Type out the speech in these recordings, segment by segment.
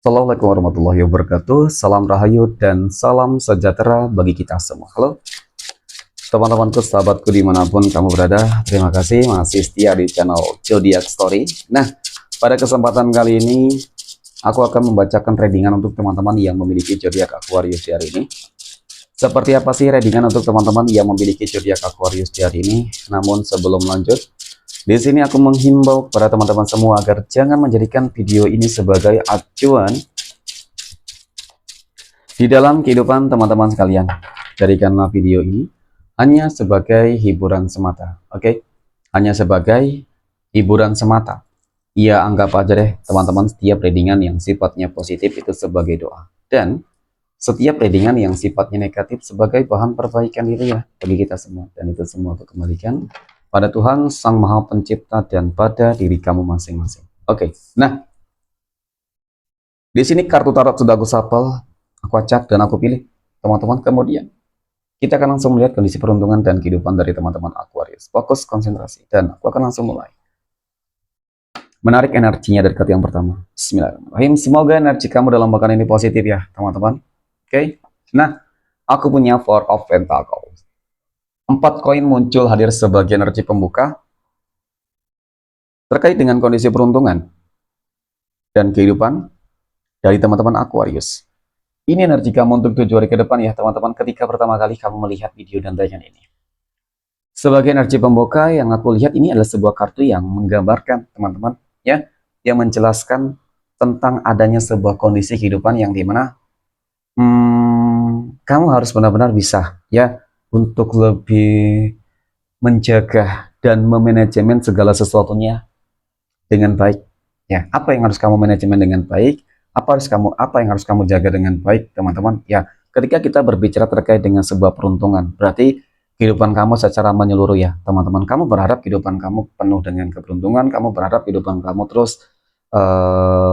Assalamualaikum warahmatullahi wabarakatuh. Salam rahayu dan salam sejahtera bagi kita semua. Halo teman-temanku, sahabatku dimanapun kamu berada. Terima kasih masih setia di channel Zodiac Story. Nah, pada kesempatan kali ini aku akan membacakan readingan untuk teman-teman yang memiliki zodiak Aquarius di hari ini. Seperti apa sih readingan untuk teman-teman yang memiliki zodiak Aquarius di hari ini? Namun sebelum lanjut, di sini aku menghimbau kepada teman-teman semua agar jangan menjadikan video ini sebagai acuan di dalam kehidupan teman-teman sekalian. Jadikanlah video ini hanya sebagai hiburan semata, oke? Hanya sebagai hiburan semata. Ya, anggap aja deh teman-teman, setiap readingan yang sifatnya positif itu sebagai doa. Dan setiap readingan yang sifatnya negatif sebagai bahan perbaikan diri ya bagi kita semua. Dan itu semua aku kembalikan pada Tuhan Sang Maha Pencipta dan pada diri kamu masing-masing. Oke, nah di sini kartu tarot sudah aku shuffle, aku acak dan aku pilih teman-teman. Kemudian kita akan langsung melihat kondisi peruntungan dan kehidupan dari teman-teman Aquarius. Fokus, konsentrasi, dan aku akan langsung mulai. Menarik energinya dari kartu yang pertama. Bismillahirrahmanirrahim. Semoga energi kamu dalam pekan ini positif ya teman-teman. Oke. Nah, aku punya Four of Pentacles. 4 koin muncul hadir sebagai energi pembuka terkait dengan kondisi peruntungan dan kehidupan dari teman-teman Aquarius. Ini energi kamu untuk 7 hari ke depan ya teman-teman, ketika pertama kali kamu melihat video dan tayangan ini. Sebagai energi pembuka yang aku lihat ini adalah sebuah kartu yang menggambarkan teman-teman ya, yang menjelaskan tentang adanya sebuah kondisi kehidupan yang dimana kamu harus benar-benar bisa ya untuk lebih menjaga dan memanajemen segala sesuatunya dengan baik ya. Apa yang harus kamu manajemen dengan baik, apa yang harus kamu jaga dengan baik teman-teman ya. Ketika kita berbicara terkait dengan sebuah peruntungan, berarti kehidupan kamu secara menyeluruh ya teman-teman. Kamu berharap kehidupan kamu penuh dengan keberuntungan, kamu berharap kehidupan kamu terus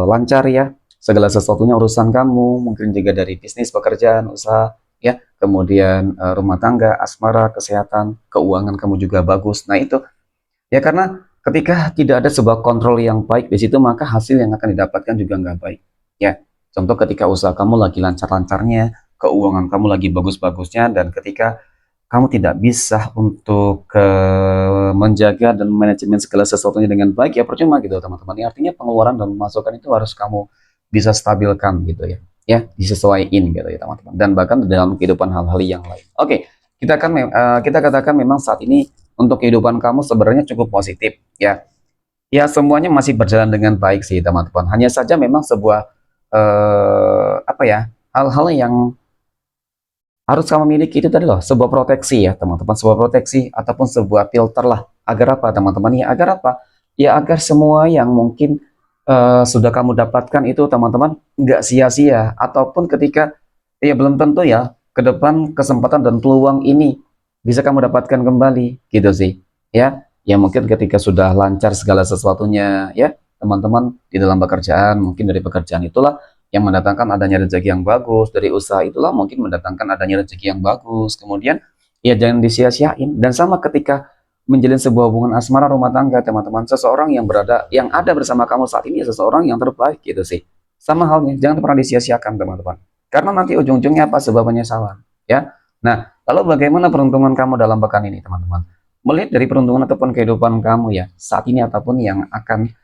lancar ya, segala sesuatunya urusan kamu, mungkin juga dari bisnis, pekerjaan, usaha ya, kemudian rumah tangga, asmara, kesehatan, keuangan kamu juga bagus. Nah itu ya, karena ketika tidak ada sebuah kontrol yang baik di situ, maka hasil yang akan didapatkan juga nggak baik ya. Contoh ketika usaha kamu lagi lancar-lancarnya, keuangan kamu lagi bagus-bagusnya, dan ketika kamu tidak bisa untuk menjaga dan manajemen segala sesuatunya dengan baik, ya percuma gitu teman-teman. Ya, artinya pengeluaran dan pemasukan itu harus kamu bisa stabilkan gitu ya, disesuaikan gitu ya teman-teman. Dan bahkan dalam kehidupan hal-hal yang lain. Oke, kita katakan memang saat ini untuk kehidupan kamu sebenarnya cukup positif ya. Ya, semuanya masih berjalan dengan baik sih teman-teman. Hanya saja memang sebuah apa ya, hal-hal yang harus kamu miliki itu tadi loh, sebuah proteksi ya teman-teman, sebuah proteksi ataupun sebuah filter lah. Agar apa teman-teman ya? Agar apa? Ya agar semua yang mungkin sudah kamu dapatkan itu teman-teman nggak sia-sia, ataupun ketika ya belum tentu ya ke depan kesempatan dan peluang ini bisa kamu dapatkan kembali gitu sih ya. Ya mungkin ketika sudah lancar segala sesuatunya ya teman-teman, di dalam pekerjaan, mungkin dari pekerjaan itulah yang mendatangkan adanya rezeki yang bagus, dari usaha itulah mungkin mendatangkan adanya rezeki yang bagus. Kemudian ya jangan disia-siain. Dan sama ketika menjalin sebuah hubungan asmara rumah tangga teman-teman, seseorang yang ada bersama kamu saat ini seseorang yang terbaik gitu sih. Sama halnya, jangan pernah disia-siakan teman-teman, karena nanti ujung-ujungnya apa, sebuah penyesalan ya. Nah, lalu bagaimana peruntungan kamu dalam pekan ini teman-teman? Melihat dari peruntungan ataupun kehidupan kamu ya saat ini, ataupun yang akan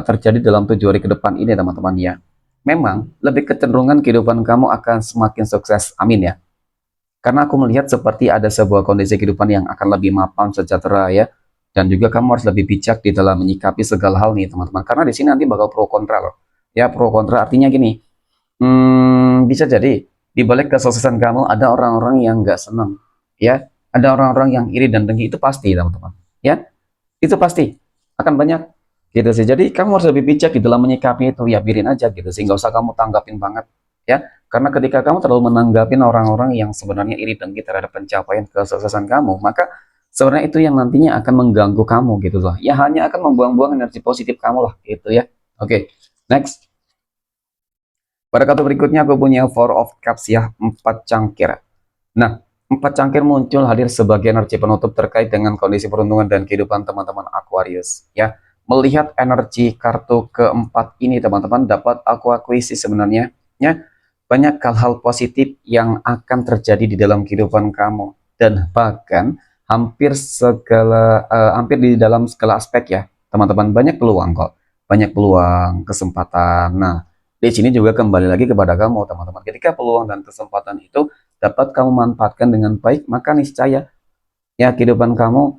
terjadi dalam 7 hari ke depan ini teman-teman ya, memang lebih kecenderungan kehidupan kamu akan semakin sukses, amin ya. Karena aku melihat seperti ada sebuah kondisi kehidupan yang akan lebih mapan, sejahtera ya. Dan juga kamu harus lebih bijak di dalam menyikapi segala hal nih teman-teman. Karena di sini nanti bakal pro kontra loh. Ya, pro kontra artinya gini, bisa jadi di balik kesuksesan kamu ada orang-orang yang nggak senang ya. Ada orang-orang yang iri dan dengki, itu pasti teman-teman ya. Itu pasti akan banyak gitu sih. Jadi kamu harus lebih bijak di dalam menyikapi itu, ya biarin aja gitu sih, nggak usah kamu tanggapin banget ya. Karena ketika kamu terlalu menanggapin orang-orang yang sebenarnya iri dengki terhadap pencapaian kesuksesan kamu, maka sebenarnya itu yang nantinya akan mengganggu kamu gitu loh ya, hanya akan membuang-buang energi positif kamu lah gitu ya. Oke, next. Pada kartu berikutnya aku punya Four of Cups ya, 4 cangkir. Nah, 4 cangkir muncul hadir sebagai energi penutup terkait dengan kondisi peruntungan dan kehidupan teman-teman Aquarius ya. melihat energi kartu keempat ini teman-teman, dapat aku akui sih sebenarnya ya, banyak hal-hal positif yang akan terjadi di dalam kehidupan kamu, dan bahkan hampir di dalam segala aspek ya teman-teman. Banyak peluang kok, banyak peluang, kesempatan. Nah, di sini juga kembali lagi kepada kamu teman-teman. Ketika peluang dan kesempatan itu dapat kamu manfaatkan dengan baik, maka niscaya ya kehidupan kamu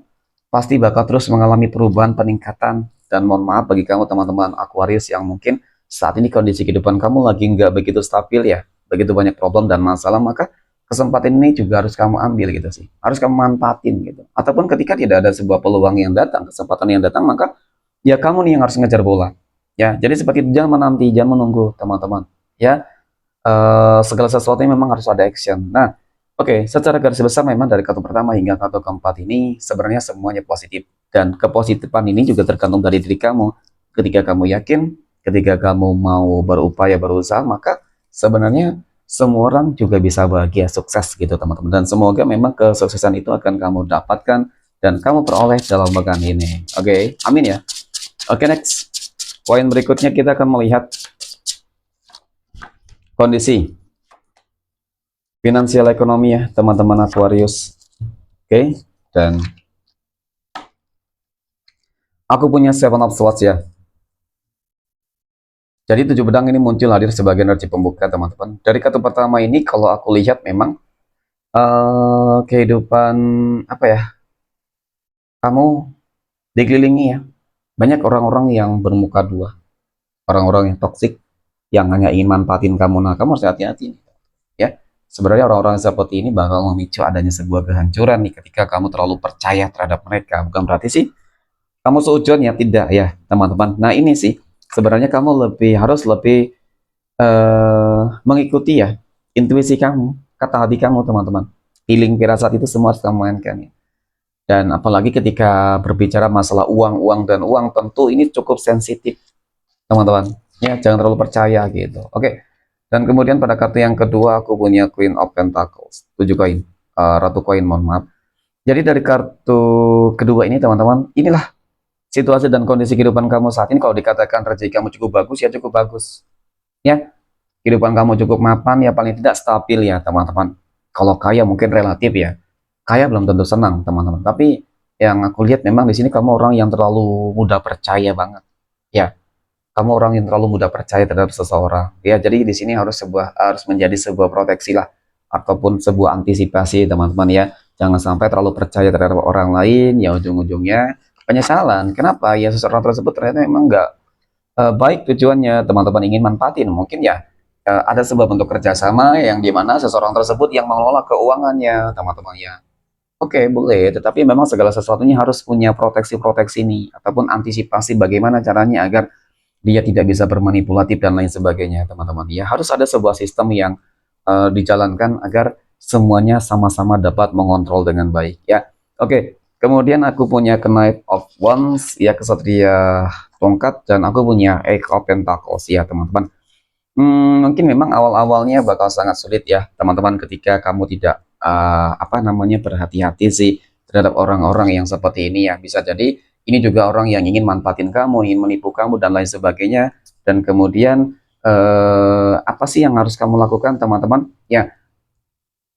pasti bakal terus mengalami perubahan, peningkatan. Dan mohon maaf bagi kamu teman-teman Aquarius yang mungkin saat ini kondisi kehidupan kamu lagi nggak begitu stabil ya, begitu banyak problem dan masalah, maka kesempatan ini juga harus kamu ambil gitu sih, harus kamu manfaatin gitu. Ataupun ketika tidak ada sebuah peluang yang datang, kesempatan yang datang, maka ya kamu nih yang harus ngejar bola ya. Jadi seperti itu, jangan menanti, jangan menunggu teman-teman ya. Segala sesuatunya memang harus ada action. Nah, oke, secara garis besar memang dari kartu pertama hingga kartu keempat ini sebenarnya semuanya positif. Dan kepositifan ini juga tergantung dari diri kamu. Ketika kamu yakin, ketika kamu mau berupaya, berusaha, maka sebenarnya semua orang juga bisa bahagia, sukses gitu teman-teman. Dan semoga memang kesuksesan itu akan kamu dapatkan dan kamu peroleh dalam pekan ini. Oke, amin ya. Oke, next. Poin berikutnya kita akan melihat kondisi finansial ekonomi ya teman-teman Aquarius. Oke, dan aku punya Seven of Swords ya. Jadi 7 pedang ini muncul hadir sebagai energi pembuka teman-teman. Dari kartu pertama ini kalau aku lihat memang kehidupan apa ya, kamu dikelilingi ya banyak orang-orang yang bermuka dua, orang-orang yang toksik, yang hanya ingin manfaatin kamu. Nah, kamu harus hati-hati ya. Sebenarnya orang-orang seperti ini bakal memicu adanya sebuah kehancuran nih ketika kamu terlalu percaya terhadap mereka. Bukan berarti sih kamu seujon ya, tidak ya teman-teman. Nah, ini sih sebenarnya kamu harus lebih mengikuti ya intuisi kamu, kata hati kamu teman-teman. Feeling, firasat itu semua harus kamu mainkan ya. Dan apalagi ketika berbicara masalah uang, uang dan uang, tentu ini cukup sensitif teman-teman ya, jangan terlalu percaya gitu. Oke. Dan kemudian pada kartu yang kedua aku punya Queen of Pentacles, 7 koin, Ratu koin, mohon maaf. Jadi dari kartu kedua ini teman-teman, inilah situasi dan kondisi kehidupan kamu saat ini. Kalau dikatakan rezeki kamu cukup bagus ya, cukup bagus ya. Kehidupan kamu cukup mapan ya, paling tidak stabil ya teman-teman. Kalau kaya mungkin relatif ya, kaya belum tentu senang teman-teman. Tapi yang aku lihat memang di sini kamu orang yang terlalu mudah percaya banget ya. Kamu orang yang terlalu mudah percaya terhadap seseorang ya. Jadi di sini harus menjadi sebuah proteksi lah, ataupun sebuah antisipasi teman-teman ya. Jangan sampai terlalu percaya terhadap orang lain ya, ujung-ujungnya penyesalan. Kenapa ya, seseorang tersebut ternyata memang nggak baik tujuannya, teman-teman ingin manfaatin mungkin ya. Ada sebuah bentuk kerjasama yang dimana seseorang tersebut yang mengelola keuangannya teman-teman ya. Oke, boleh, tetapi memang segala sesuatunya harus punya proteksi-proteksi nih, ataupun antisipasi bagaimana caranya agar dia tidak bisa bermanipulatif dan lain sebagainya teman-teman ya. Harus ada sebuah sistem yang dijalankan agar semuanya sama-sama dapat mengontrol dengan baik ya. Oke, kemudian aku punya Knight of Wands ya, kesatria tongkat, dan aku punya Eight of Pentacles ya teman-teman. Mungkin memang awal-awalnya bakal sangat sulit ya teman-teman, ketika kamu tidak apa namanya, berhati-hati sih terhadap orang-orang yang seperti ini ya. Bisa jadi ini juga orang yang ingin manfaatin kamu, ingin menipu kamu dan lain sebagainya. Dan kemudian apa sih yang harus kamu lakukan teman-teman ya?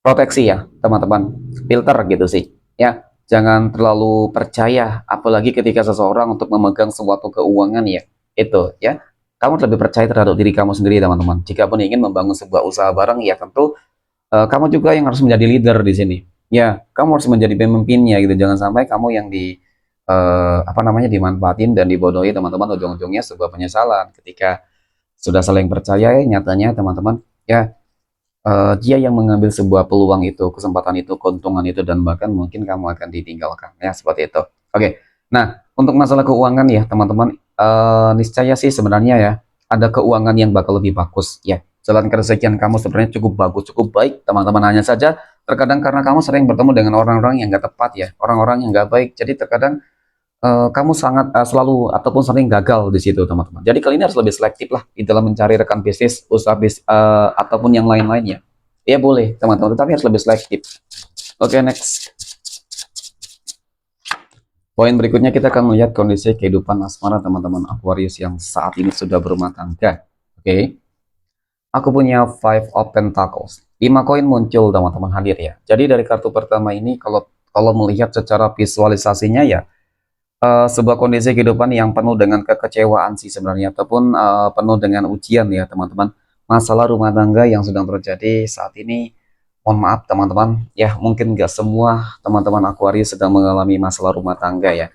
Proteksi ya teman-teman, filter gitu sih ya. Jangan terlalu percaya, apalagi ketika seseorang untuk memegang suatu keuangan ya, itu ya. Kamu lebih percaya terhadap diri kamu sendiri teman-teman. Jika pun ingin membangun sebuah usaha bareng ya, tentu kamu juga yang harus menjadi leader di sini ya. Kamu harus menjadi pemimpinnya gitu. Jangan sampai kamu yang apa namanya, dimanfaatin dan dibodohi teman-teman. Ujung-ujungnya sebuah penyesalan ketika sudah saling percaya ya, nyatanya teman-teman ya, dia yang mengambil sebuah peluang itu, kesempatan itu, keuntungan itu, dan bahkan mungkin kamu akan ditinggalkan ya, seperti itu. Oke, nah untuk masalah keuangan ya teman-teman, niscaya sih sebenarnya ya ada keuangan yang bakal lebih bagus ya. Jalan kerezekian kamu sebenarnya cukup bagus, cukup baik teman-teman. Hanya saja terkadang karena kamu sering bertemu dengan orang-orang yang nggak tepat ya, orang-orang yang nggak baik, jadi terkadang kamu sangat selalu ataupun sering gagal di situ teman-teman. Jadi kali ini harus lebih selektif lah di dalam mencari rekan bisnis, usaha ataupun yang lain-lainnya. Ya boleh teman-teman, tetapi harus lebih selektif. Oke, next. Poin berikutnya kita akan melihat kondisi kehidupan asmara teman-teman Aquarius yang saat ini sudah berumah tangga. Oke. Aku punya Five of Pentacles. 5 koin muncul teman-teman hadir ya. Jadi dari kartu pertama ini kalau melihat secara visualisasinya ya sebuah kondisi kehidupan yang penuh dengan kekecewaan sih sebenarnya ataupun penuh dengan ujian ya teman-teman. Masalah rumah tangga yang sedang terjadi saat ini. Mohon maaf teman-teman, ya mungkin nggak semua teman-teman Aquarius sedang mengalami masalah rumah tangga ya.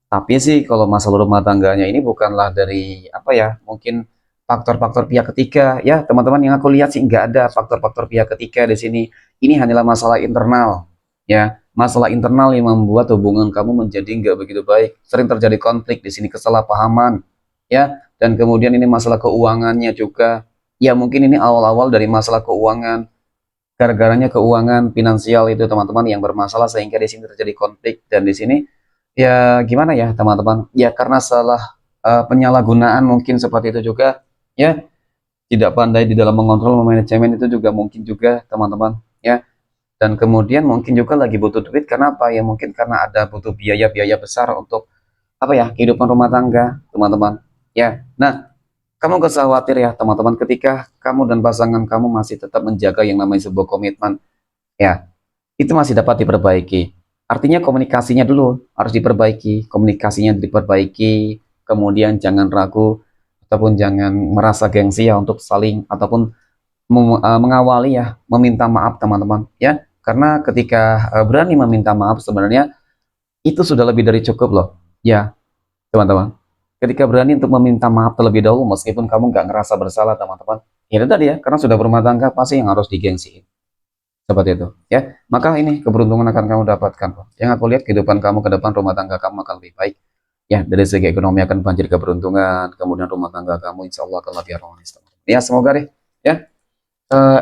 Tapi sih kalau masalah rumah tangganya ini bukanlah dari apa ya, mungkin faktor-faktor pihak ketiga ya teman-teman, yang aku lihat sih nggak ada faktor-faktor pihak ketiga di sini. Ini hanyalah masalah internal ya, masalah internal yang membuat hubungan kamu menjadi nggak begitu baik. Sering terjadi konflik di sini, kesalahpahaman ya, dan kemudian ini masalah keuangannya juga. Ya mungkin ini awal-awal dari masalah keuangan, gara-garanya keuangan finansial itu teman-teman yang bermasalah sehingga di sini terjadi konflik, dan di sini ya gimana ya teman-teman, ya karena salah penyalahgunaan mungkin seperti itu juga ya, tidak pandai di dalam mengontrol manajemen itu juga mungkin juga teman-teman ya, dan kemudian mungkin juga lagi butuh duit karena apa ya, mungkin karena ada butuh biaya-biaya besar untuk apa ya, kehidupan rumah tangga teman-teman ya. Nah, kamu gak usah khawatir ya teman-teman, ketika kamu dan pasangan kamu masih tetap menjaga yang namanya sebuah komitmen ya, itu masih dapat diperbaiki. Artinya komunikasinya dulu harus diperbaiki, komunikasinya diperbaiki, kemudian jangan ragu ataupun jangan merasa gengsi ya untuk saling ataupun mengawali ya meminta maaf teman-teman ya. Karena ketika berani meminta maaf sebenarnya itu sudah lebih dari cukup loh ya teman-teman. Ketika berani untuk meminta maaf terlebih dahulu meskipun kamu nggak ngerasa bersalah teman-teman. Ya itu tadi ya, karena sudah berumah tangga pasti yang harus digengsiin. Seperti itu ya, maka ini keberuntungan akan kamu dapatkan. Yang aku lihat kehidupan kamu ke depan, rumah tangga kamu akan lebih baik ya, dari segi ekonomi akan banjir keberuntungan, kemudian rumah tangga kamu insya Allah akan lebih harmonis ya. Semoga deh ya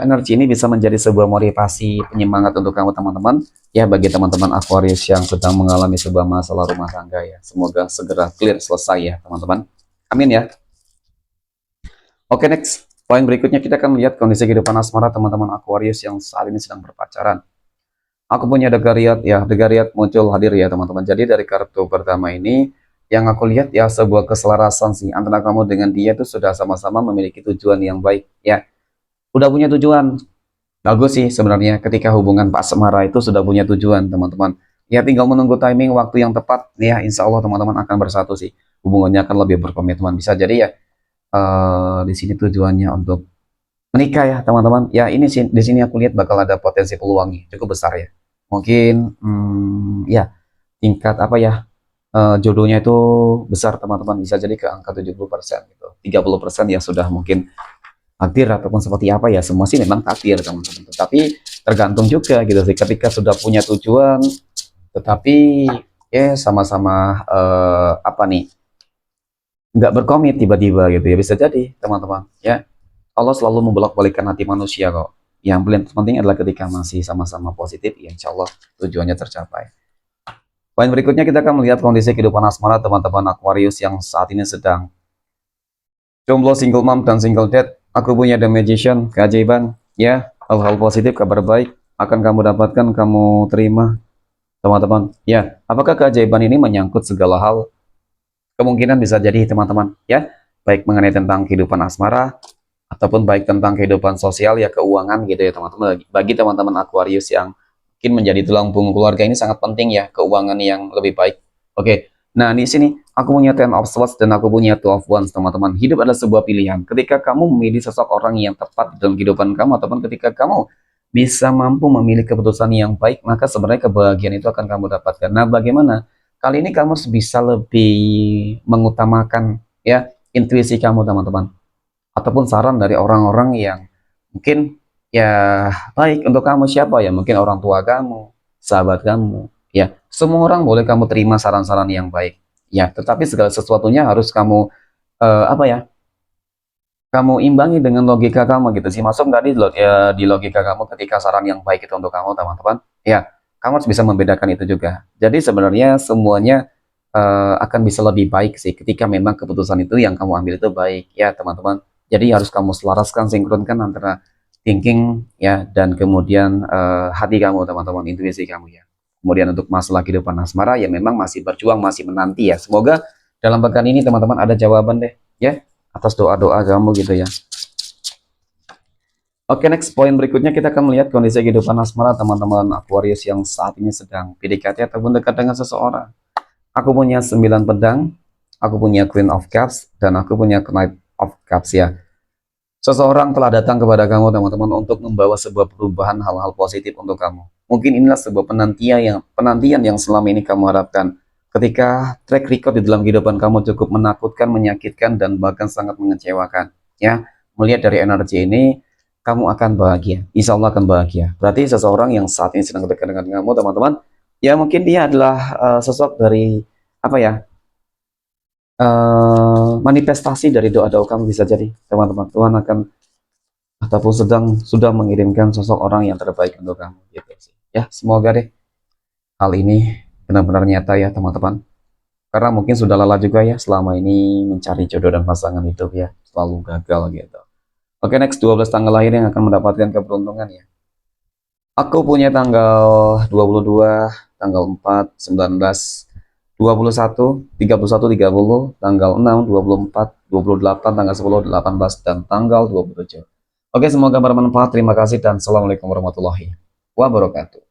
energi ini bisa menjadi sebuah motivasi penyemangat untuk kamu teman-teman ya, bagi teman-teman Aquarius yang sedang mengalami sebuah masalah rumah tangga ya, semoga segera clear selesai ya teman-teman, amin ya. Oke, next. Poin berikutnya kita akan melihat kondisi kehidupan asmara teman-teman Aquarius yang saat ini sedang berpacaran. Aku punya The Gariad ya, The Gariad muncul hadir ya teman-teman. Jadi dari kartu pertama ini yang aku lihat ya sebuah keselarasan sih antara kamu dengan dia itu sudah sama-sama memiliki tujuan yang baik ya. Udah punya tujuan. Bagus sih sebenarnya ketika hubungan Pak Asmara itu sudah punya tujuan teman-teman. Ya tinggal menunggu timing waktu yang tepat ya, insya Allah teman-teman akan bersatu sih. Hubungannya akan lebih berkomitmen. Bisa jadi ya di sini tujuannya untuk menikah ya teman-teman ya. Ini sih di sini aku lihat bakal ada potensi peluangnya cukup besar ya, mungkin ya tingkat apa ya, jodohnya itu besar teman-teman, bisa jadi ke angka 70% gitu, 30% ya sudah mungkin takdir ataupun seperti apa ya, semua sih memang takdir teman-teman, tetapi tergantung juga gitu sih ketika sudah punya tujuan tetapi ya sama-sama apa nih, nggak berkomit tiba-tiba gitu ya, bisa jadi teman-teman ya. Allah selalu membolak-balikkan hati manusia kok. Yang paling penting adalah ketika masih sama-sama positif, ya insya Allah tujuannya tercapai. Poin berikutnya kita akan melihat kondisi kehidupan asmara teman-teman Aquarius yang saat ini sedang jomblo, single mom, dan single dad. Aku punya The Magician, keajaiban. Ya, hal-hal positif, kabar baik akan kamu dapatkan, kamu terima teman-teman. Ya, apakah keajaiban ini menyangkut segala hal? Kemungkinan bisa jadi teman-teman. Ya, baik mengenai tentang kehidupan asmara, ataupun baik tentang kehidupan sosial ya, keuangan gitu ya teman-teman. Bagi teman-teman Aquarius yang mungkin menjadi tulang punggung keluarga, ini sangat penting ya keuangan yang lebih baik. Oke, nah di sini aku punya Ten of Swords dan aku punya Two of Wands teman-teman. Hidup adalah sebuah pilihan. Ketika kamu memilih sosok orang yang tepat dalam kehidupan kamu, ataupun ketika kamu bisa mampu memilih keputusan yang baik, maka sebenarnya kebahagiaan itu akan kamu dapatkan. Nah, bagaimana? Kali ini kamu harus bisa lebih mengutamakan ya intuisi kamu teman-teman, ataupun saran dari orang-orang yang mungkin ya baik untuk kamu. Siapa ya, mungkin orang tua kamu, sahabat kamu ya, semua orang boleh kamu terima saran-saran yang baik ya, tetapi segala sesuatunya harus kamu apa ya, kamu imbangi dengan logika kamu gitu sih. Masuk nggak di logika kamu ketika saran yang baik itu untuk kamu teman-teman ya, kamu harus bisa membedakan itu juga. Jadi sebenarnya semuanya akan bisa lebih baik sih ketika memang keputusan itu yang kamu ambil itu baik ya teman-teman. Jadi harus kamu selaraskan, sinkronkan antara thinking ya dan kemudian hati kamu teman-teman, intuisi kamu ya. Kemudian untuk masalah kehidupan asmara ya memang masih berjuang, masih menanti ya. Semoga dalam pekan ini teman-teman ada jawaban deh ya atas doa-doa kamu gitu ya. Oke, next poin berikutnya kita akan melihat kondisi kehidupan asmara teman-teman Aquarius yang saat ini sedang PDKT ataupun dekat dengan seseorang. Aku punya 9 pedang, aku punya Queen of Cups, dan aku punya Knight of Cups ya. Seseorang telah datang kepada kamu teman-teman untuk membawa sebuah perubahan hal-hal positif untuk kamu. Mungkin inilah sebuah penantian yang selama ini kamu harapkan. Ketika track record di dalam kehidupan kamu cukup menakutkan, menyakitkan, dan bahkan sangat mengecewakan. Ya, melihat dari energi ini, kamu akan bahagia. Insya Allah akan bahagia. Berarti seseorang yang saat ini sedang dekat dengan kamu teman-teman, ya mungkin dia adalah sosok dari apa ya? Manifestasi dari doa-doa kamu bisa jadi teman-teman. Tuhan akan ataupun sudah mengirimkan sosok orang yang terbaik untuk kamu gitu sih. Ya, semoga deh hal ini benar-benar nyata ya teman-teman. Karena mungkin sudah lelah juga ya selama ini mencari jodoh dan pasangan hidup ya, selalu gagal gitu. Oke, next 12 tanggal lahir yang akan mendapatkan keberuntungan ya. Aku punya tanggal 22, tanggal 4, 19, 21, 31, 30, tanggal 6, 24, 28, tanggal 10, 18, dan tanggal 27. Oke, semoga bermanfaat. Terima kasih dan assalamualaikum warahmatullahi wabarakatuh.